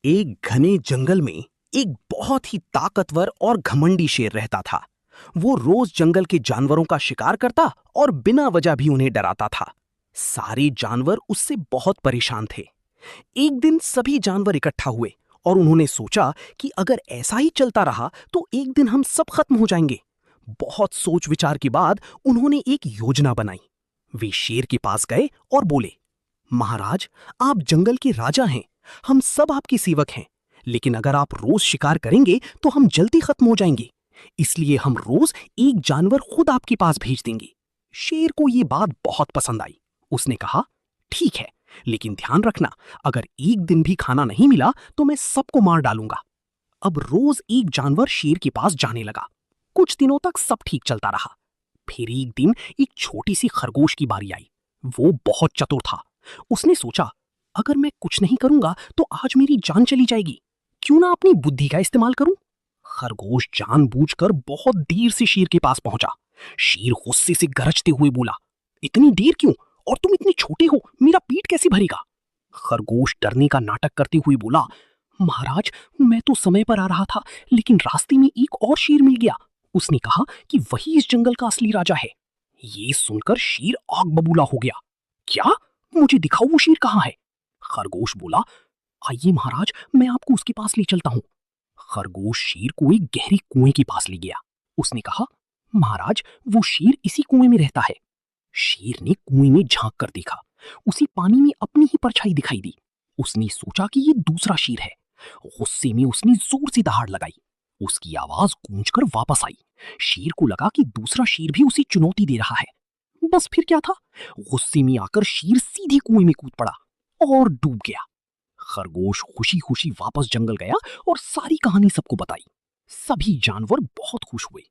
एक घने जंगल में एक बहुत ही ताकतवर और घमंडी शेर रहता था। वो रोज जंगल के जानवरों का शिकार करता और बिना वजह भी उन्हें डराता था। सारे जानवर उससे बहुत परेशान थे। एक दिन सभी जानवर इकट्ठा हुए और उन्होंने सोचा कि अगर ऐसा ही चलता रहा तो एक दिन हम सब खत्म हो जाएंगे। बहुत सोच विचार के बाद उन्होंने एक योजना बनाई। वे शेर के पास गए और बोले, महाराज, आप जंगल के राजा हैं, हम सब आपके सेवक हैं, लेकिन अगर आप रोज शिकार करेंगे तो हम जल्दी खत्म हो जाएंगे। इसलिए हम रोज एक जानवर खुद आपके पास भेज देंगे। शेर को ये बात बहुत पसंद आई। उसने कहा, ठीक है, लेकिन ध्यान रखना, अगर एक दिन भी खाना नहीं मिला तो मैं सबको मार डालूंगा। अब रोज एक जानवर शेर के पास जाने लगा। कुछ दिनों तक सब ठीक चलता रहा। फिर एक दिन एक छोटी सी खरगोश की बारी आई। वो बहुत चतुर था। उसने सोचा, अगर मैं कुछ नहीं करूंगा तो आज मेरी जान चली जाएगी। क्यों ना अपनी बुद्धि का इस्तेमाल करूं। खरगोश जानबूझकर बहुत देर से शेर के पास पहुंचा। शेर गुस्से से गरजते हुए बोला, इतनी देर क्यों, और तुम इतने छोटे हो, मेरा पेट कैसे भरेगा। खरगोश डरने का नाटक करते हुए बोला, महाराज, मैं तो समय पर आ रहा था, लेकिन रास्ते में एक और शेर मिल गया। उसने कहा कि वही इस जंगल का असली राजा है। ये सुनकर शेर आग बबूला हो गया। क्या? मुझे दिखाओ वो शेर कहाँ है। खरगोश बोला, आइए महाराज, मैं आपको उसके पास ले चलता हूँ। खरगोश शेर को एक गहरे कुएं के पास ले गया। उसने कहा, महाराज, वो शेर इसी कुएं में रहता है। शेर ने कुएं में झांक कर देखा। उसी पानी में अपनी ही परछाई दिखाई दी। उसने सोचा कि ये दूसरा शेर है। गुस्से में उसने जोर से दहाड़ लगाई। उसकी आवाज गूंजकर वापस आई। शेर को लगा कि दूसरा शेर भी उसे चुनौती दे रहा है। बस फिर क्या था, गुस्से में आकर शेर सीधे कुएं में कूद पड़ा और डूब गया। खरगोश खुशी खुशी वापस जंगल गया और सारी कहानी सबको बताई। सभी जानवर बहुत खुश हुए।